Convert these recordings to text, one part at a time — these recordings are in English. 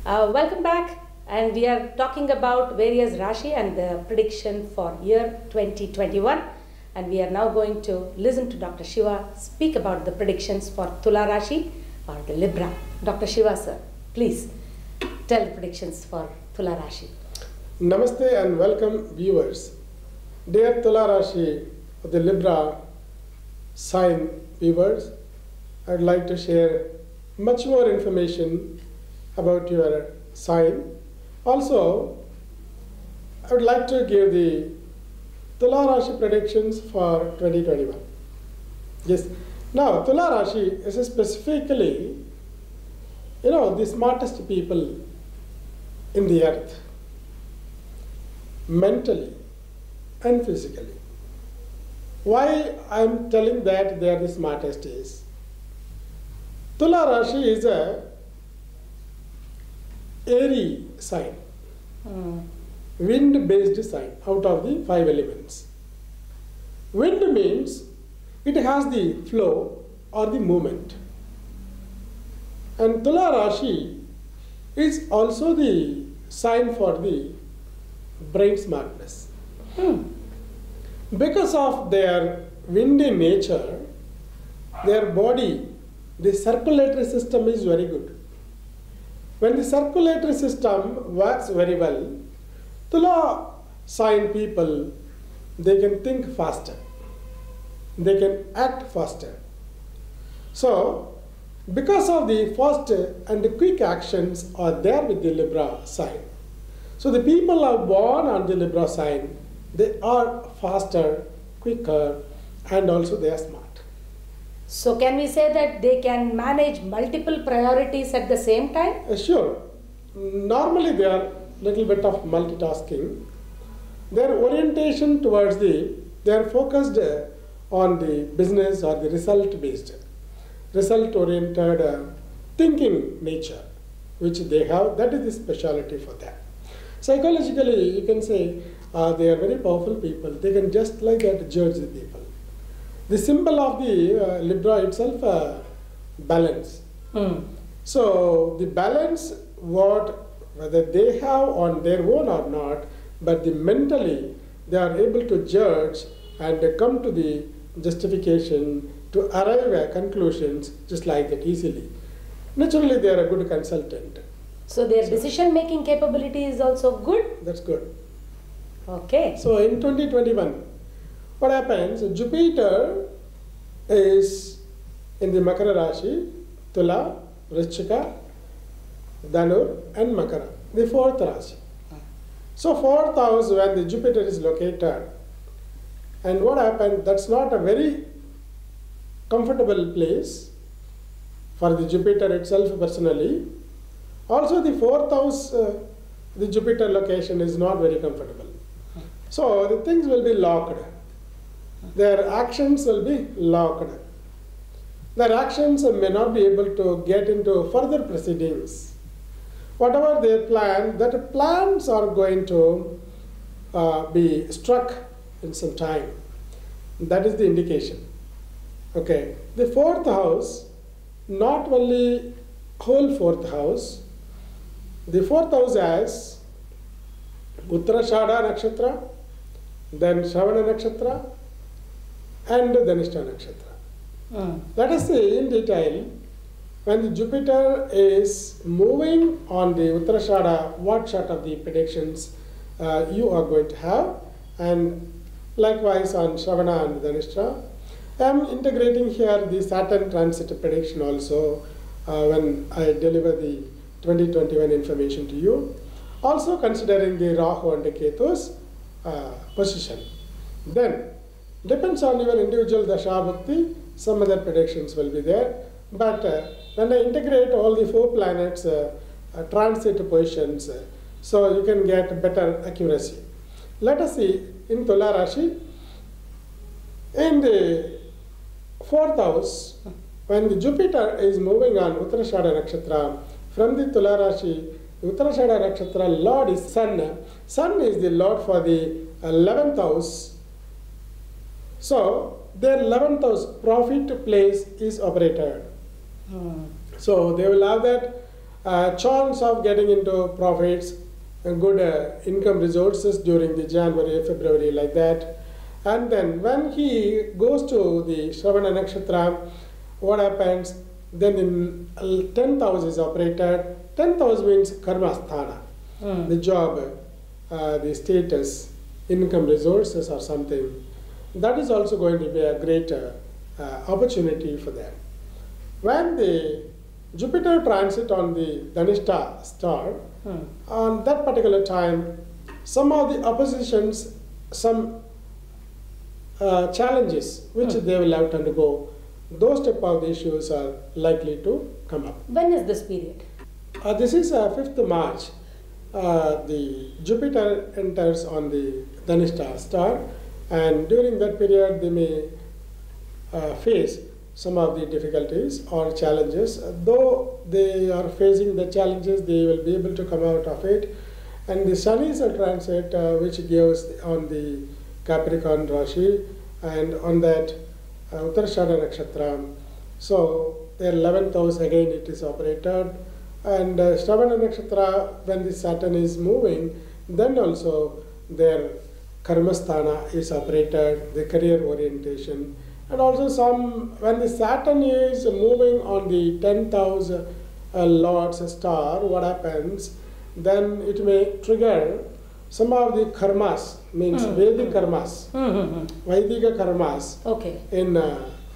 Welcome back, and we are talking about various Rashi and the prediction for year 2021. And we are now going to listen to Dr. Shiva speak about the predictions for Tula Rashi or the Libra. Dr. Shiva, sir, please tell the predictions for Tula Rashi. Namaste and welcome, viewers. Dear Tula Rashi, the Libra sign viewers, I would like to share much more information about your sign. Also, I would like to give the Tula Rashi predictions for 2021. Yes. Now, Tula Rashi is specifically, the smartest people in the earth, mentally and physically. Why I'm telling that they are the smartest is, Tula Rashi is a airy sign, wind-based sign out of the 5 elements. Wind means it has the flow or the movement. And Tula Rashi is also the sign for the brain smartness. Because of their windy nature, their body, the circulatory system is very good. When the circulatory system works very well, Tula sign people, they can think faster. They can act faster. So, because of the fast and quick actions are there with the Libra sign. So, the people who are born on the Libra sign, they are faster, quicker, and also they are smart. So can we say that they can manage multiple priorities at the same time? Sure. Normally they are little bit of multitasking. Their orientation towards they are focused on the business or the result-based, result-oriented thinking nature, which they have. That is the specialty for them. Psychologically, you can say they are very powerful people. They can just like that judge the people. The symbol of the Libra itself, balance. So the balance, whether they have on their own or not, but mentally they are able to judge and come to the justification to arrive at conclusions just like that easily. Naturally, they are a good consultant. So their decision-making capability is also good? That's good. Okay. So in 2021, what happens? Jupiter is in the Makara Rashi, Tula, Vrishchika, Dhanur, and Makara, the 4th Rashi. So 4th house when the Jupiter is located, and what happened? That's not a very comfortable place for the Jupiter itself personally. Also the 4th house, the Jupiter location is not very comfortable. So the things will be locked. Their actions will be locked. Their actions may not be able to get into further proceedings. Whatever they plan, that plans are going to be struck in some time. That is the indication. Okay. The 4th house, not only whole 4th house, the 4th house has Uttarashada Nakshatra, then Shravana Nakshatra, and Dhanishta Nakshatra. Let us see in detail, when the Jupiter is moving on the Uttarashada, what sort of the predictions you are going to have, and likewise on Shravana and Dhanishta. I am integrating here the Saturn transit prediction also when I deliver the 2021 information to you. Also considering the Rahu and the Ketu's position. Then, depends on your individual Dasha Bhakti, some other predictions will be there. But when I integrate all the 4 planets transit positions, so you can get better accuracy. Let us see in Tula Rashi, in the 4th house, when the Jupiter is moving on Uttarashada Nakshatra, from the Tula Rashi, Uttarashada Nakshatra, Lord is Sun. Sun is the Lord for the 11th house. So, their 11th house profit place is operated. So, they will have that chance of getting into profits, good income resources during the January, February, like that. And then when he goes to the Shravana Nakshatra, what happens? Then in 10th house is operated. 10th house means karma sthana, the job, the status, income resources or something. That is also going to be a great opportunity for them. When the Jupiter transit on the Dhanishta star, on that particular time, some of the oppositions, some challenges which they will have to undergo, those type of issues are likely to come up. When is this period? This is 5th March. The Jupiter enters on the Dhanishta star, and during that period they may face some of the difficulties or challenges. Though they are facing the challenges, they will be able to come out of it. And the Sun is a transit which gives on the Capricorn Rashi, and on that Uttarashada Nakshatra. So their 11th house again it is operated, and Shravana Nakshatra, when the Saturn is moving, then also their Karmasthana is operated, the career orientation. And also some, when the Saturn is moving on the 10th house Lord's star, what happens? Then it may trigger some of the karmas, means Vedic karmas, Vaidika karmas. Okay. In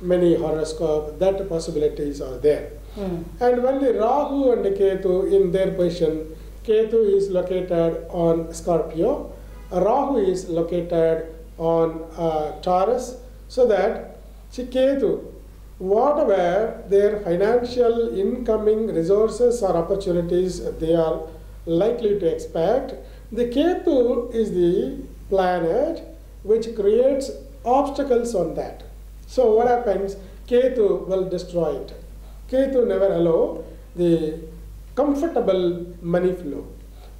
many horoscope, that possibilities are there. And when the Rahu and the Ketu in their position, Ketu is located on Scorpio, Rahu is located on Taurus, so that Ketu, whatever their financial incoming resources or opportunities they are likely to expect, the Ketu is the planet which creates obstacles on that. So what happens? Ketu will destroy it. Ketu never allow the comfortable money flow.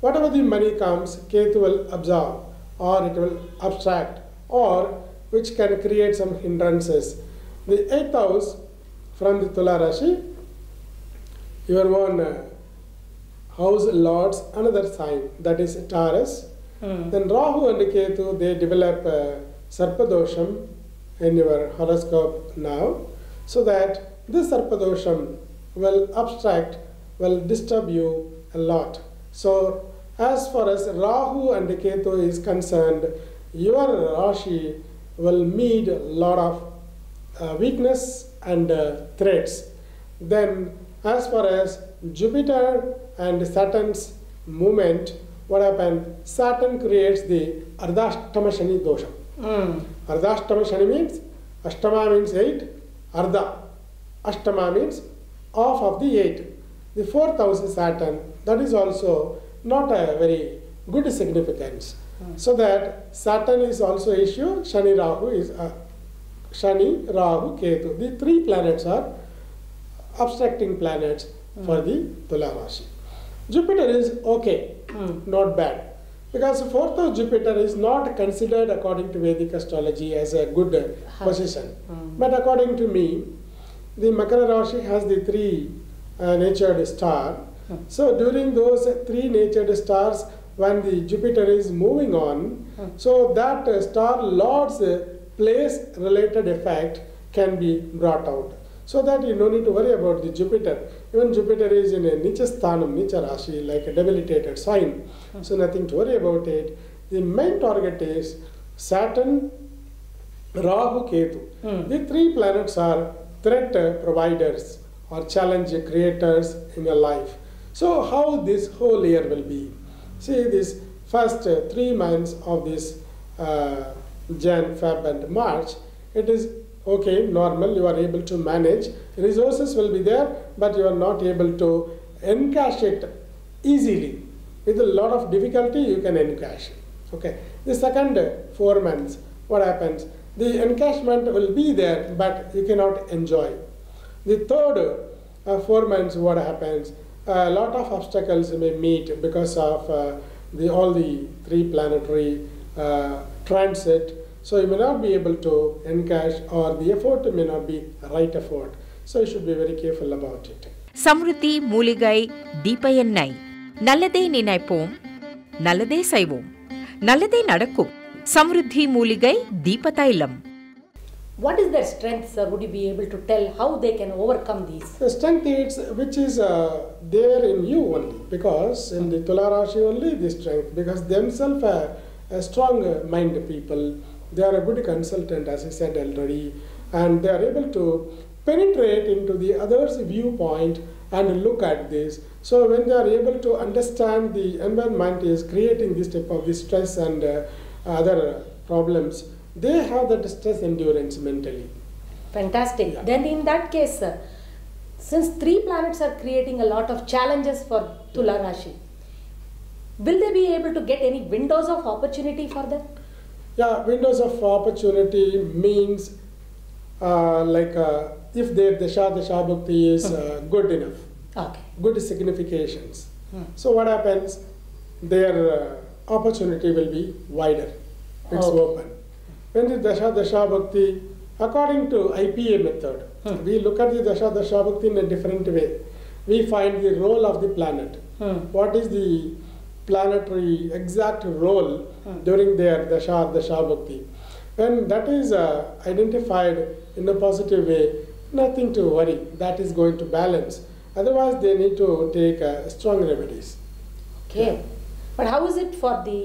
Whatever the money comes, Ketu will absorb, or it will abstract, or which can create some hindrances. The 8th house from the Tula Rashi, your own house lords, another sign, that is Taurus. Then Rahu and Ketu, they develop Sarpadosham in your horoscope now, so that this Sarpadosham will abstract, will disturb you a lot. So as far as Rahu and Ketu is concerned, your Rashi will meet a lot of weakness and threats. Then as far as Jupiter and Saturn's movement, what happened? Saturn creates the Ardhashtama Shani dosha. Ardhashtama Shani means, Ashtama means 8, Ardha. Ashtama means half of the 8. The 4th house is Saturn. That is also not a very good significance. So that Saturn is also issue, Shani Rahu is Shani, Rahu, Ketu. The 3 planets are obstructing planets for the Tula Rashi. Jupiter is okay, not bad. Because 4th house Jupiter is not considered according to Vedic astrology as a good position. But according to me, the Makara Rashi has the 3 natured star. So during those 3 natured stars, when the Jupiter is moving on, so that star lord's place related effect can be brought out. So that you don't need to worry about the Jupiter. Even Jupiter is in a Nicha Sthanam, Nicha Rashi, like a debilitated sign. So nothing to worry about it. The main target is Saturn, Rahu, Ketu. The 3 planets are threat providers or challenge creators in your life. So how this whole year will be? See, this first 3 months of this Jan, Feb and March, it is okay, normal, you are able to manage. Resources will be there, but you are not able to encash it easily. With a lot of difficulty, you can encash it. Okay. The second 4 months, what happens? The encashment will be there, but you cannot enjoy. The third 4 months, what happens? A lot of obstacles may meet because of all the 3 planetary transit. So you may not be able to encash, or the effort may not be right effort. So you should be very careful about it. Samriddhi மூலிகை தீப எண்ணெய். நல்லதே நினைப்போம், நல்லதே செய்வோம், நல்லதே நடக்கும். சம்ருத்தி மூலிகை தீப தைலம். What is their strength, sir? Would you be able to tell how they can overcome these? The strength is which is there in you only, because in the Tula Rashi only the strength, because themselves are a strong mind people. They are a good consultant, as I said already, and they are able to penetrate into the other's viewpoint and look at this. So when they are able to understand the environment is creating this type of stress and other problems, they have that stress endurance mentally. Fantastic. Yeah. Then in that case, sir, since 3 planets are creating a lot of challenges for Tula Rashi, will they be able to get any windows of opportunity for them? Yeah, windows of opportunity means if their Dasha Bhakti is good enough, Okay. good significations. So what happens? Their opportunity will be wider. It's Okay. open. When the Dasha Bhakti, according to IPA method, we look at the Dasha Bhakti in a different way. We find the role of the planet. What is the planetary exact role during their Dasha Bhakti? When that is identified in a positive way, nothing to worry. That is going to balance. Otherwise, they need to take strong remedies. Okay. But how is it for the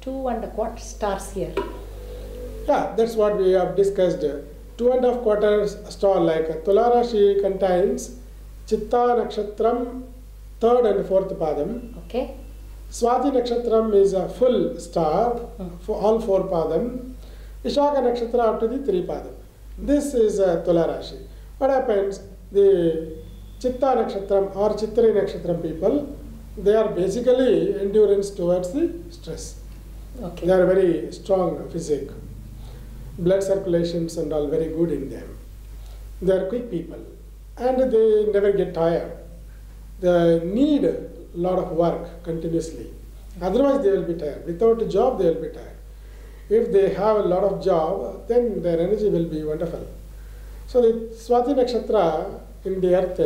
2¼ stars here? Yeah, that's what we have discussed. 2¼ star, like Tula Rashi contains Chitta Nakshatram, 3rd and 4th padam. Okay. Swati Nakshatram is a full star for all 4 padam. Vishaka Nakshatra up to the 3 padam. This is Tula Rashi. What happens? The Chitta Nakshatram or Chitri Nakshatram people, they are basically endurance towards the stress. Okay. They are very strong physique. Blood circulations and all very good in them. They are quick people and they never get tired. They need a lot of work continuously. Otherwise they will be tired. Without a job they will be tired. If they have a lot of job, then their energy will be wonderful. So the Swati Nakshatra in the earth,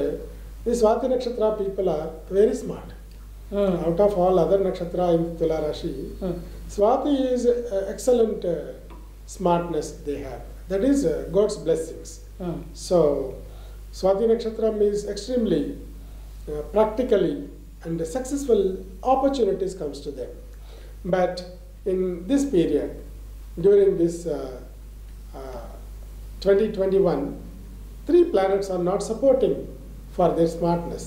the Swati Nakshatra people are very smart. Out of all other nakshatra in Tula Rashi, Swati is excellent smartness they have. That is God's blessings. So Swati Nakshatram is extremely practically and successful opportunities comes to them. But in this period, during this 2021, 3 planets are not supporting for their smartness.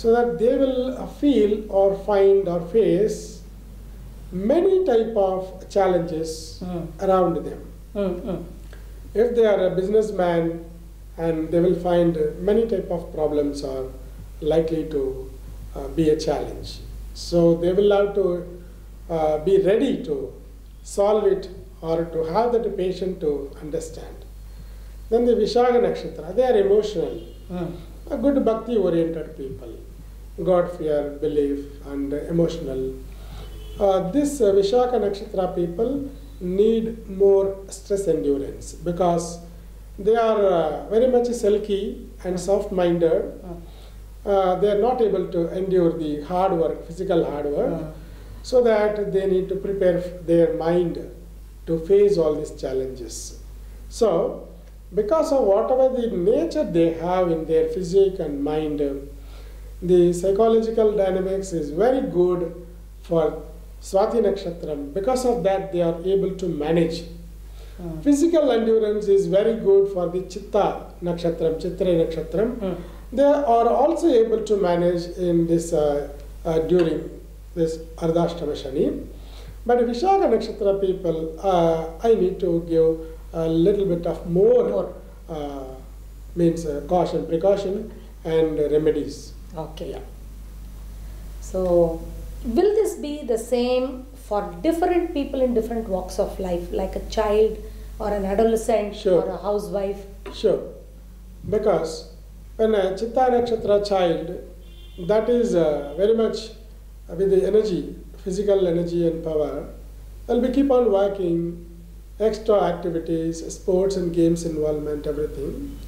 So that they will feel or find or face many type of challenges around them. If they are a businessman, and they will find many type of problems are likely to be a challenge. So they will have to be ready to solve it or to have that patient to understand. Then the Vishaka Nakshatra, they are emotional. A good bhakti oriented people, God fear, belief and emotional. This Vishaka Nakshatra people need more stress endurance because they are very much sulky and soft minded. They are not able to endure the hard work, physical hard work, so that they need to prepare their mind to face all these challenges. So because of whatever the nature they have in their physique and mind, the psychological dynamics is very good for Swati Nakshatram. Because of that, they are able to manage. Physical endurance is very good for the Chitta Nakshatram, Chitra Nakshatram. They are also able to manage in this during this Ardhashtama Shani. But Vishaka Nakshatra people, I need to give a little bit of more. Caution, precaution and remedies. Okay. Yeah. So will this be the same for different people in different walks of life, like a child or an adolescent Sure. or a housewife? Sure. Because when a Chitta Nakshatra child, that is very much with the energy, physical energy and power, they'll be keep on working, extra activities, sports and games involvement, everything.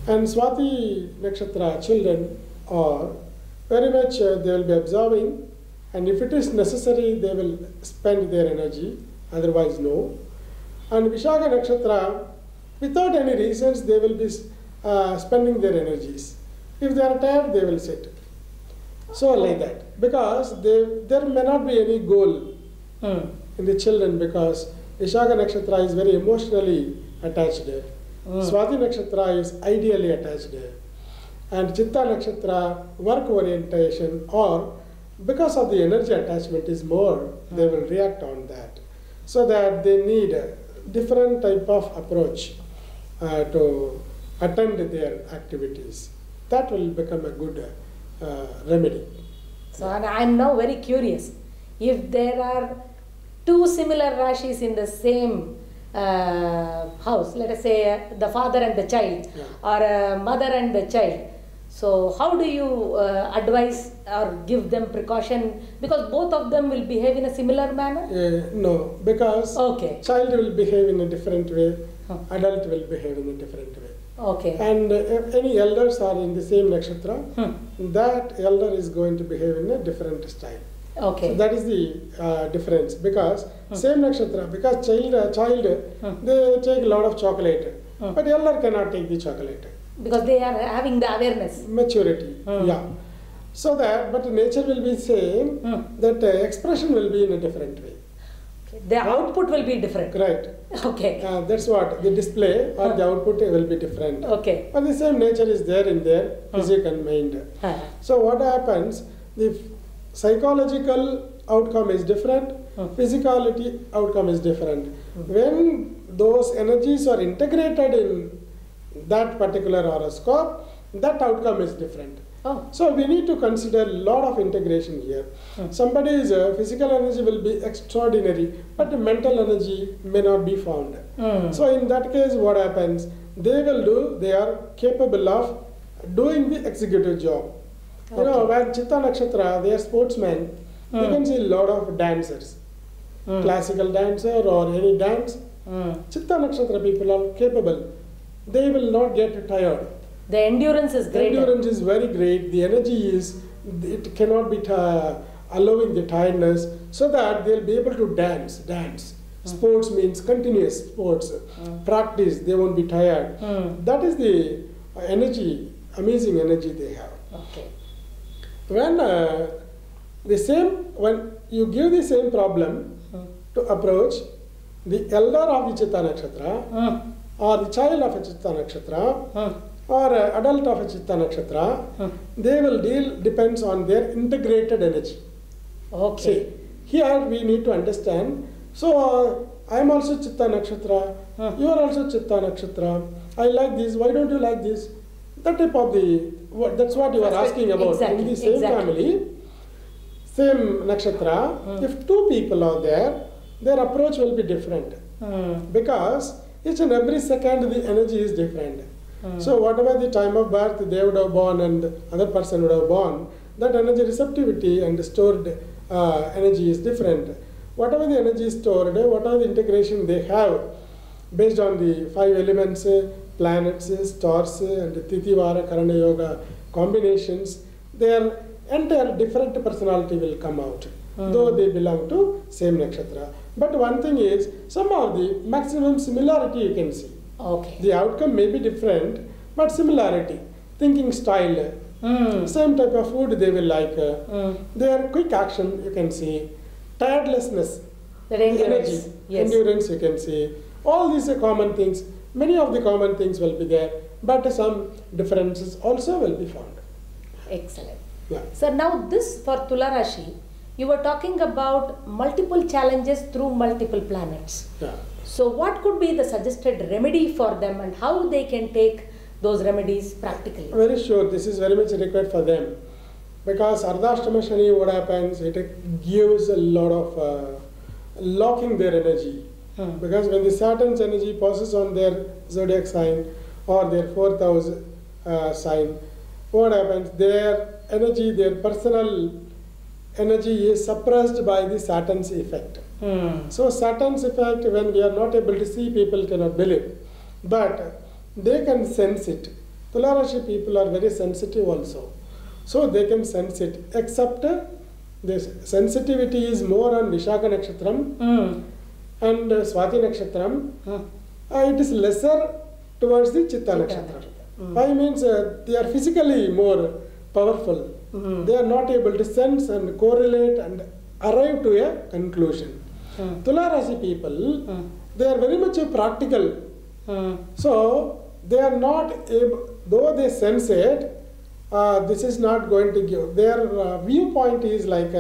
And Swati Nakshatra children are very much, they will be observing, and if it is necessary, they will spend their energy, otherwise no. And Vishakha Nakshatra, without any reasons, they will be spending their energies. If they are tired, they will sit. So like that, because there may not be any goal in the children, because Vishakha Nakshatra is very emotionally attached. Swati Nakshatra is ideally attached. And Chitta Nakshatra, work orientation, or because of the energy attachment is more, they will react on that. So that they need a different type of approach to attend their activities. That will become a good remedy. So I am now very curious. If there are two similar Rashis in the same house, let us say the father and the child, or a mother and the child, so how do you advise or give them precaution? Because both of them will behave in a similar manner? No, because child will behave in a different way, adult will behave in a different way. Okay. And if any elders are in the same nakshatra, that elder is going to behave in a different style. Okay. So that is the difference, because same nakshatra, because child they take a lot of chocolate, but elder cannot take the chocolate. Because they are having the awareness. Maturity, yeah. So that, but nature will be same, that expression will be in a different way. The output will be different. Right. Okay. That's what, the display or the output will be different. Okay. But the same nature is there in their physique and mind. So what happens, the psychological outcome is different, physicality outcome is different. When those energies are integrated in that particular horoscope, that outcome is different. So we need to consider a lot of integration here. Somebody's physical energy will be extraordinary, but the mental energy may not be found. So in that case, what happens? They are capable of doing the executive job. You know, when Chitta Nakshatra, they are sportsmen, you can see a lot of dancers, classical dancer or any dance. Chitta Nakshatra people are capable. They will not get tired. The endurance is great. Endurance is very great. The energy is, it cannot be allowing the tiredness, so that they'll be able to dance. Sports means continuous sports. Practice, they won't be tired. That is the energy, amazing energy they have. Okay. When when you give the same problem to approach the elder of the Chitta Nakshatra, or the child of a Chitta Nakshatra, or adult of a Chitta Nakshatra, they will deal, depends on their integrated energy. Okay. See, here we need to understand, so I am also Chitta Nakshatra, you are also Chitta Nakshatra, I like this, why don't you like this? That type of that's what you are asking about. Exactly. In the same family, same nakshatra, if two people are there, their approach will be different. Because each and every second the energy is different. So whatever the time of birth they would have born and other person would have born, that energy receptivity and stored energy is different. Whatever the energy is stored, whatever the integration they have, based on the 5 elements, planets, stars, and Tithivara, Karana Yoga combinations, their entire different personality will come out, though they belong to same nakshatra. But one thing is, somehow the maximum similarity you can see. Okay. The outcome may be different, but similarity, thinking style, same type of food they will like, their quick action you can see, tiredlessness, endurance, endurance you can see. All these are common things. Many of the common things will be there, but some differences also will be found. Excellent. Yeah. So now this for Tula Rashi, you were talking about multiple challenges through multiple planets. Yeah. So what could be the suggested remedy for them and how they can take those remedies practically? Very sure, this is very much required for them. Because Ardhashtama Shani, what happens, it gives a lot of locking their energy. Because when the Saturn's energy passes on their zodiac sign or their 4th house sign, what happens? Their energy, their personal energy is suppressed by the Saturn's effect. So Saturn's effect, when we are not able to see, people cannot believe. But they can sense it. Tula Rashi people are very sensitive also. So they can sense it, except this sensitivity is more on Vishaka Nakshatram and Swati Nakshatram. It is lesser towards the Chitta Nakshatra. Why means they are physically more powerful. They are not able to sense and correlate and arrive to a conclusion. Tula Rashi people, they are very much practical. So they are not able, though they sense it, this is not going to give. Their viewpoint is like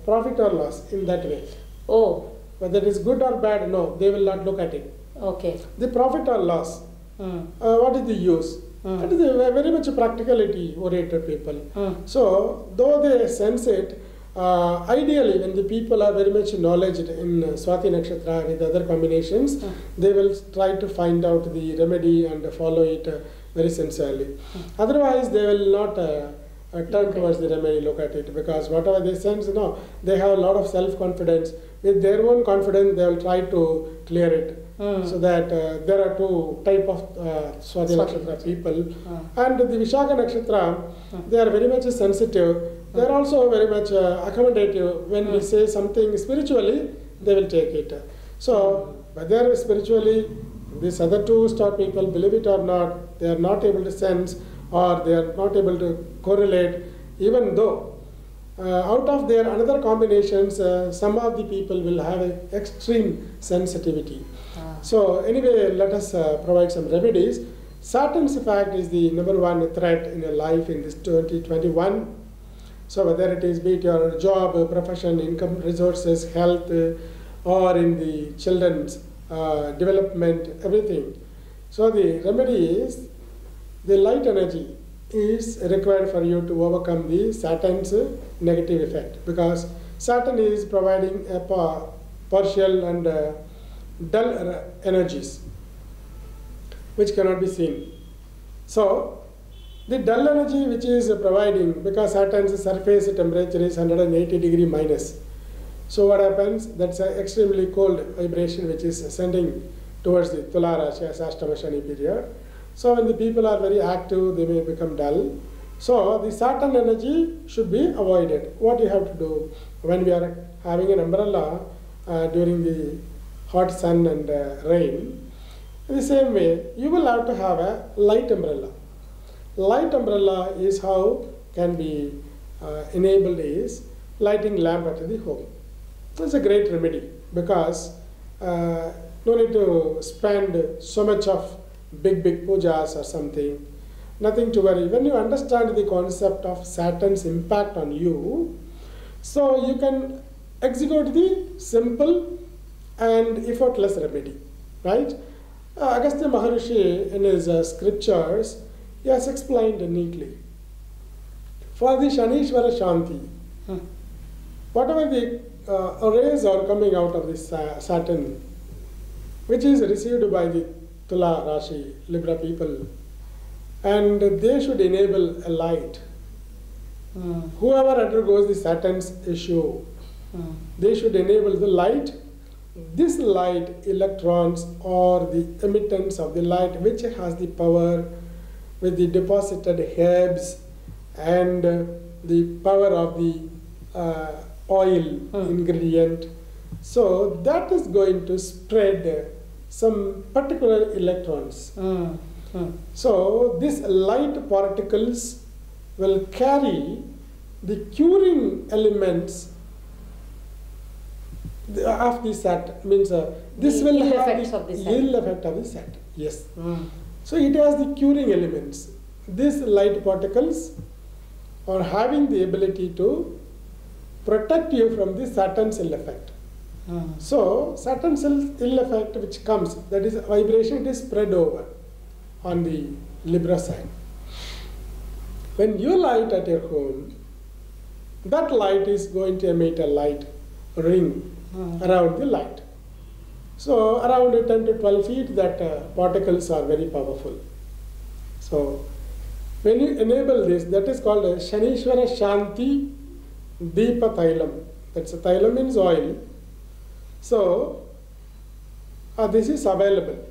profit or loss in that way. Oh. Whether it is good or bad, no, they will not look at it. Okay. The profit or loss, what is the use? That is a very much practicality oriented people. So, though they sense it, ideally when the people are very much knowledgeable in Swati Nakshatra with other combinations, they will try to find out the remedy and follow it very sincerely. Otherwise, they will not turn towards the remedy, look at it, because whatever they sense, they have a lot of self-confidence. With their own confidence, they will try to clear it. So that there are two type of Swati Nakshatra people. And the Vishaka Nakshatra, they are very much sensitive. They are also very much accommodative. When we say something spiritually, they will take it. So whether spiritually, these other two star people, believe it or not, they are not able to sense or they are not able to correlate, even though out of their another combinations, some of the people will have an extreme sensitivity. So anyway, let us provide some remedies. Saturn's effect is the number one threat in your life in this 2021. So whether it is be it your job, profession, income, resources, health, or in the children's development, everything. So the remedy is the light energy is required for you to overcome the Saturn's negative effect, because Saturn is providing a partial and dull energies which cannot be seen. So the dull energy which is providing, because Saturn's surface temperature is 180 degree minus. So what happens? That's an extremely cold vibration which is ascending towards the Tula Rashi as Ashtama Shani period. So when the people are very active, they may become dull. So the Saturn energy should be avoided. What you have to do when we are having an umbrella during the hot sun and rain, in the same way, you will have to have a light umbrella. Light umbrella is how can be enabled is lighting lamp at the home. It's a great remedy, because no need to spend so much of big pujas or something. Nothing to worry. When you understand the concept of Saturn's impact on you, so you can execute the simple and effortless remedy, right? Agastya Maharishi in his scriptures, he has explained neatly. For the Shanishvara Shanti, whatever the rays are coming out of this Saturn, which is received by the Tula Rashi, Libra people, and they should enable a light. Whoever undergoes the Saturn's issue, they should enable the light. This light, electrons or the emittance of the light, which has the power with the deposited herbs and the power of the oil ingredient. So that is going to spread some particular electrons. So these light particles will carry the curing elements of the Saturn. Means this will have the ill effect of the Saturn. Yes. So it has the curing elements. These light particles are having the ability to protect you from the Saturn's ill effect. So Saturn's ill effect which comes, that is vibration, it is spread over on the Libra side. When you light at your home, that light is going to emit a light ring around the light. So around 10 to 12 feet, that particles are very powerful. So when you enable this, that is called a Shanishvara Shanti Deepa Thailam. That's a Thailam means oil. So this is available.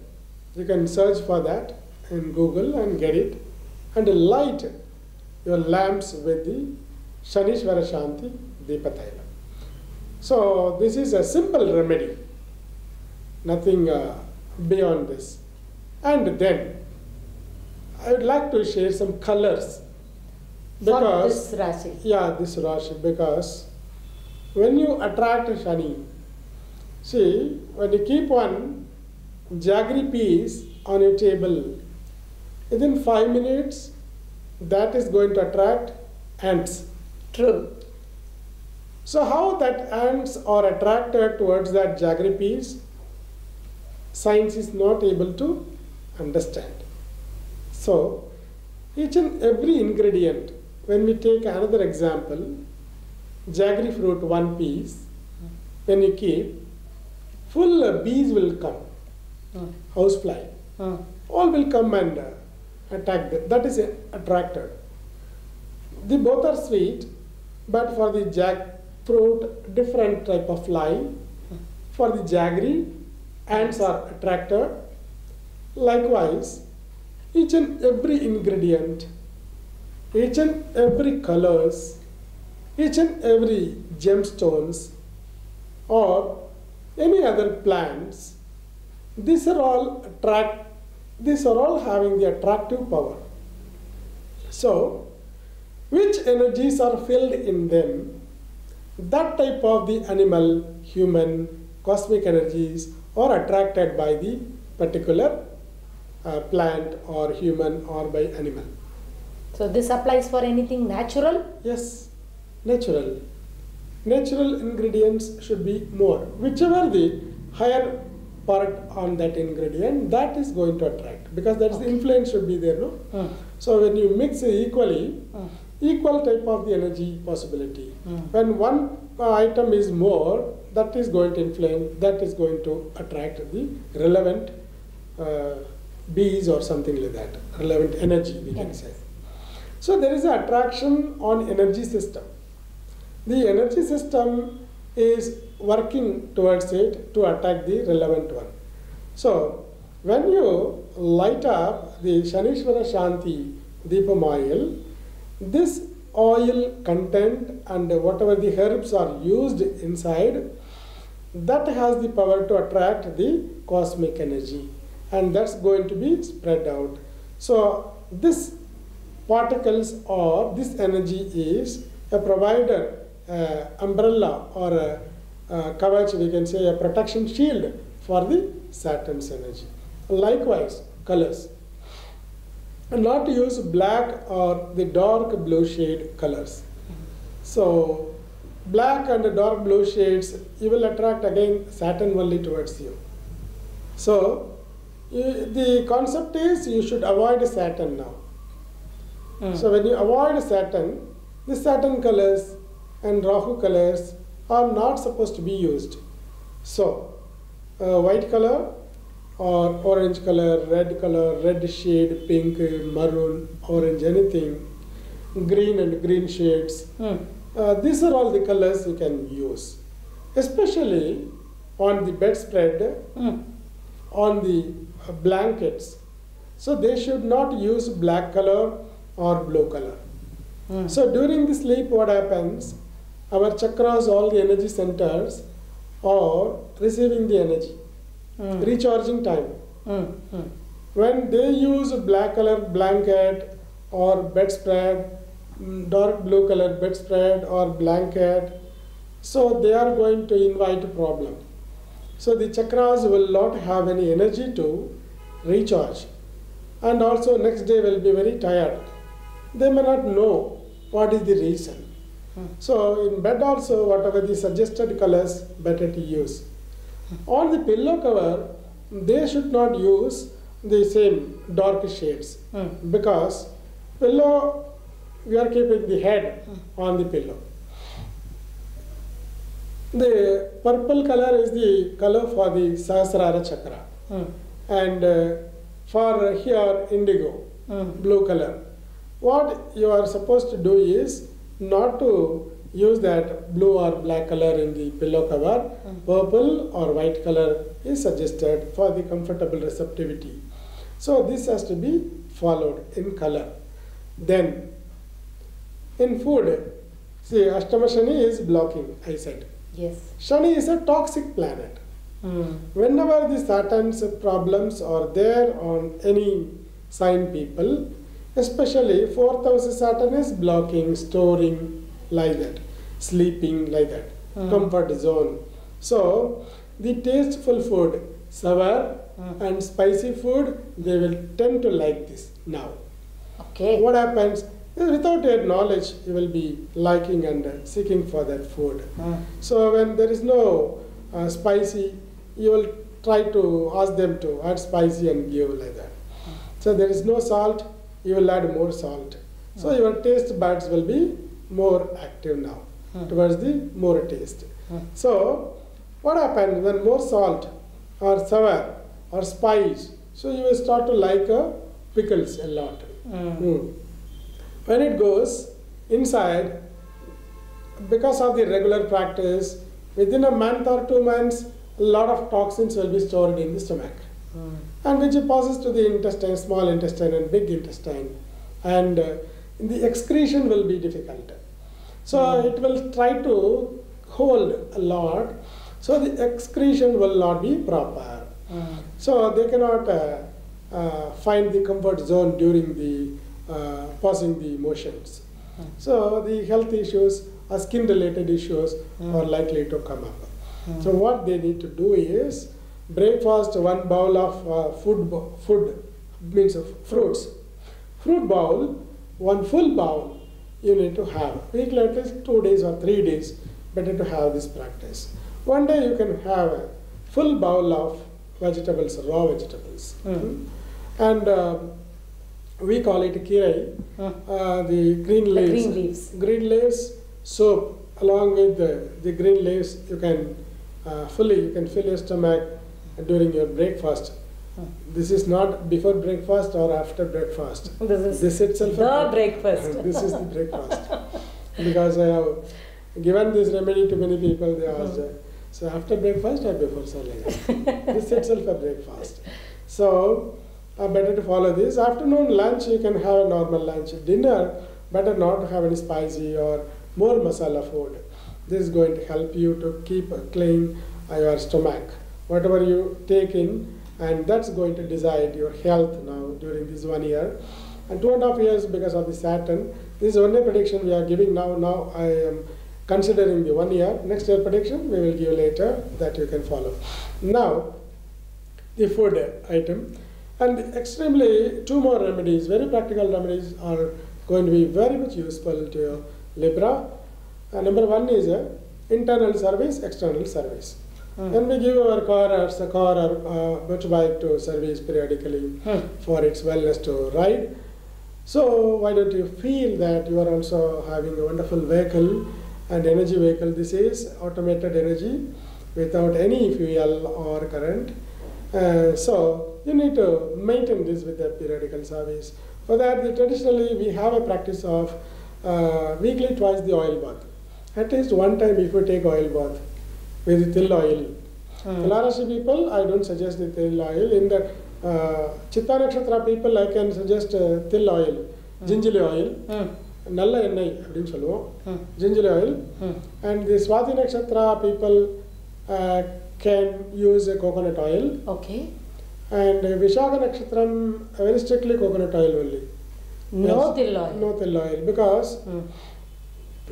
You can search for that in Google and get it. and light your lamps with the Shanishvara Shanti Deepa Taila. So this is a simple remedy, nothing beyond this. And then I would like to share some colors. For this Rashi. Yeah, this Rashi, because when you attract Shani, see, when you keep one jaggery piece on a table, within 5 minutes, that is going to attract ants. True. So how that ants are attracted towards that jaggery piece, science is not able to understand. So each and every ingredient, when we take another example, jaggery fruit 1 piece, when you keep, full bees will come, housefly, all will come and attack them. That is attracted. The both are sweet, but for the jackfruit, different type of fly. For the jaggery, ants are attracted. Likewise, each and every ingredient, each and every colors, each and every gemstones, or any other plants, these are all having the attractive power. So, which energies are filled in them, that type of the animal, human, cosmic energies are attracted by the particular plant or human or by animal. So this applies for anything natural? Yes, natural. Natural ingredients should be more. Whichever the higher part on that ingredient, that is going to attract, because that is the influence should be there, no? So when you mix equally, equal type of the energy possibility. When one item is more, that is going to influence, that is going to attract the relevant bees or something like that, relevant energy we can say. So there is an attraction on energy system. The energy system is working towards it to attack the relevant one. So when you light up the Shanishvara Shanti Deepam oil, this oil content and whatever the herbs are used inside, that has the power to attract the cosmic energy, and that's going to be spread out. So this particles or this energy is a provider, umbrella or a kavach, we can say a protection shield for the Saturn's energy. Likewise, colors. And not to use black or the dark blue shade colors. So black and dark blue shades, you will attract again Saturn only towards you. So the concept is you should avoid Saturn now. So when you avoid Saturn, the Saturn colors and Rahu colors are not supposed to be used. So white color or orange color, red shade, pink, maroon, orange, anything, green and green shades. These are all the colors you can use, especially on the bedspread, on the blankets. So they should not use black color or blue color. So during the sleep, what happens? Our chakras, all the energy centers, are receiving the energy, recharging time. When they use black color blanket or bedspread, dark blue color bedspread or blanket, so they are going to invite a problem. So the chakras will not have any energy to recharge, and also next day will be very tired. They may not know what is the reason. So in bed also, whatever the suggested colors, better to use. On the pillow cover, they should not use the same dark shades, because pillow, we are keeping the head on the pillow. The purple color is the color for the Sahasrara chakra, and for here indigo, blue color. What you are supposed to do is not to use that blue or black color in the pillow cover. Purple or white color is suggested for the comfortable receptivity. So this has to be followed in color. Then, in food, see, Ashtama Shani is blocking, I said. Yes. Shani is a toxic planet. Whenever the Saturn's problems are there on any sign people, especially 4th house Saturn is blocking, storing, like that, sleeping, like that, comfort zone. So, the tasteful food, sour and spicy food, they will tend to like this now. Okay. What happens? Without your knowledge, you will be liking and seeking for that food. So when there is no spicy, you will try to ask them to add spicy and give like that. So there is no salt, you will add more salt. So your taste buds will be more active now towards the more taste. So what happens when more salt or sour or spice? So you will start to like pickles a lot. When it goes inside, because of the regular practice, within a month or 2 months, a lot of toxins will be stored in the stomach, and which passes to the intestine, small intestine and big intestine, and the excretion will be difficult. So it will try to hold a lot, so the excretion will not be proper. So they cannot find the comfort zone during the passing the motions. So the health issues or skin related issues are likely to come up. So what they need to do is breakfast, 1 bowl of food means of fruits. Fruit bowl, 1 full bowl you need to have. Weekly at least 2 days or 3 days, better to have this practice. One day you can have a full bowl of vegetables, raw vegetables. And we call it kirai, the green leaves. Green leaves, soup, along with the green leaves, you can fill your stomach during your breakfast. This is not before breakfast or after breakfast. This itself the breakfast. This is the breakfast. Because I have given this remedy to many people, they asked, so after breakfast or before surgery? This itself a breakfast. So, better to follow this. Afternoon lunch, you can have a normal lunch. Dinner, better not to have any spicy or more masala food. This is going to help you to keep clean your stomach. Whatever you take in, and that's going to decide your health now during this 1 year. And 2.5 years because of the Saturn. This is only prediction we are giving now. Now I am considering the 1 year. Next year prediction we will give later, that you can follow. Now, the food item. And extremely 2 more remedies, very practical remedies are going to be very much useful to Libra. Number 1 is internal service, external service. When we give our car or motorbike to service periodically for its wellness to ride, so why don't you feel that you are also having a wonderful vehicle and energy vehicle? This is automated energy without any fuel or current. So you need to maintain this with the periodical service. For that, traditionally we have a practice of weekly twice the oil bath. At least 1 time if you take oil bath with till oil. Tularashi people, I don't suggest the till oil. In the Chitta Nakshatra people, I can suggest till oil, gingerly oil, nalla ennai appdinu solluvom, gingerly oil. And the Swati Nakshatra people can use coconut oil. Okay. And Vishakha Nakshatram, very strictly coconut oil only. No till oil. No till oil, because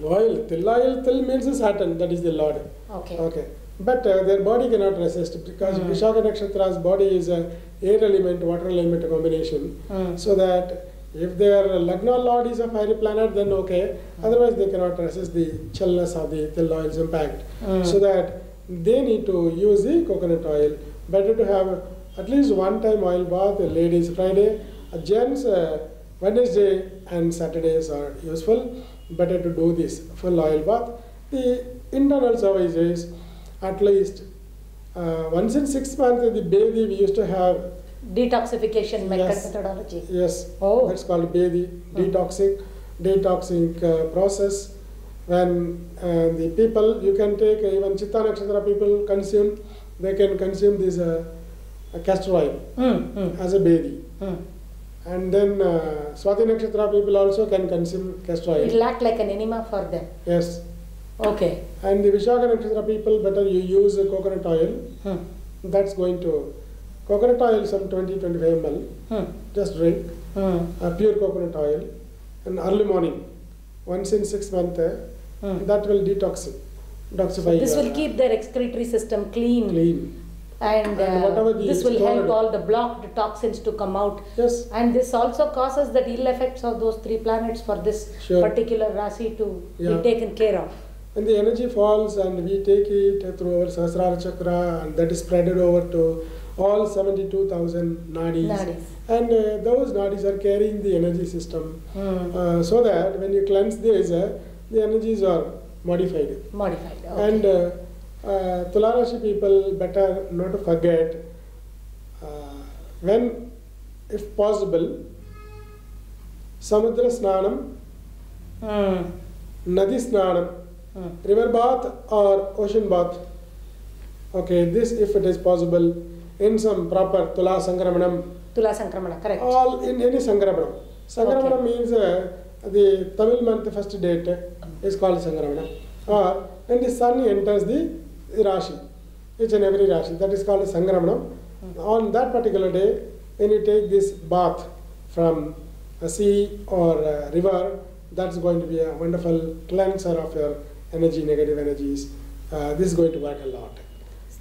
oil, till means Saturn, that is the Lord. Okay. But their body cannot resist, because Vishakha Nakshatra's body is a air element, water element combination. So that if their Lagna Lord is a fiery planet, then okay. Otherwise they cannot resist the chillness of the till oil's impact. So that they need to use the coconut oil. Better to have at least 1 time oil bath, ladies Friday, gents Wednesday and Saturdays are useful. Better to do this full oil bath. The internal service is at least once in 6 months. The Bedi we used to have Detoxification methodology. Yes, Oh. that's called Bedi, detoxing process. When the people, you can take even Chitta Nakshatra people consume, they can consume this castor oil as a Bedi. And then Swati Nakshatra people also can consume castor oil. It will act like an enema for them. Yes. Okay. And the Vishaka Nakshatra people, better you use coconut oil. That's going to, coconut oil some 20-25 ml. Just drink. Pure coconut oil. And early morning, once in 6 months, that will detoxify. So this will keep their excretory system clean. And this will help all the blocked toxins to come out. Yes. And this also causes the ill effects of those 3 planets for this particular Rashi to be taken care of. And the energy falls and we take it through our Sahasrara Chakra, and that is spreaded over to all 72,000 nadis. And those nadis are carrying the energy system. So that when you cleanse this, the energies are modified. Okay. And Tula Rashi people better not to forget, when, if possible, Samudra Snanam, Nadi Snanam, river bath or ocean bath. Okay, this if it is possible in some proper Tula Sankramanam. Tula Sankramana, correct. All in any Sankramanam. Sankramanam means the Tamil month first date is called Sankramanam. Or when the sun enters the Rashi, each and every Rashi, that is called Sankramanam. On that particular day, when you take this bath from a sea or a river, that's going to be a wonderful cleanser of your energy, negative energies. This is going to work a lot.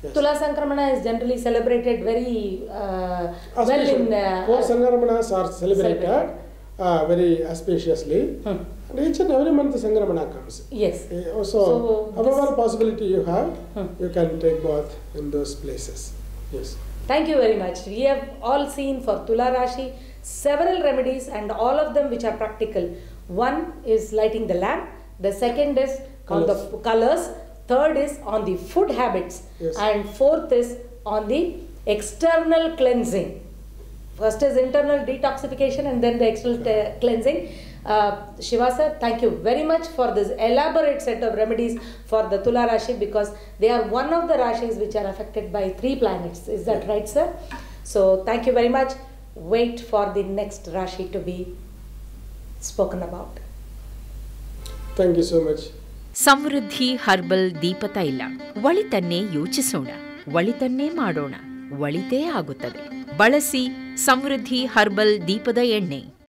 Yes. Tula Sankramana is generally celebrated very well in... 4 Sankramanas are celebrated very auspiciously. And each and every month Sangramana comes. Yes. So however possibility you have, you can take bath in those places. Yes. Thank you very much. We have all seen for Tula Rashi several remedies, and all of them which are practical. One is lighting the lamp. The second is on the colors. Third is on the food habits. Yes. And fourth is on the external cleansing. First is internal detoxification and then the external cleansing. Shiva sir, thank you very much for this elaborate set of remedies for the Tula Rashi, because they are one of the Rashis which are affected by 3 planets. Is that right, sir? So thank you very much. Wait for the next Rashi to be spoken about. Thank you so much. Samruddhi herbal ದೀಪತೈಲ. ಒಳಿತನ್ನೇ ಯೋಚಿಸೋಣ, ಒಳಿತನ್ನೇ ಮಾಡೋಣ, ಒಳಿತೇ ಆಗುತ್ತದೆ. ಬಳಸಿ ಸಮೃದ್ಧಿ herbal ದೀಪದ ಎಣ್ಣೆ.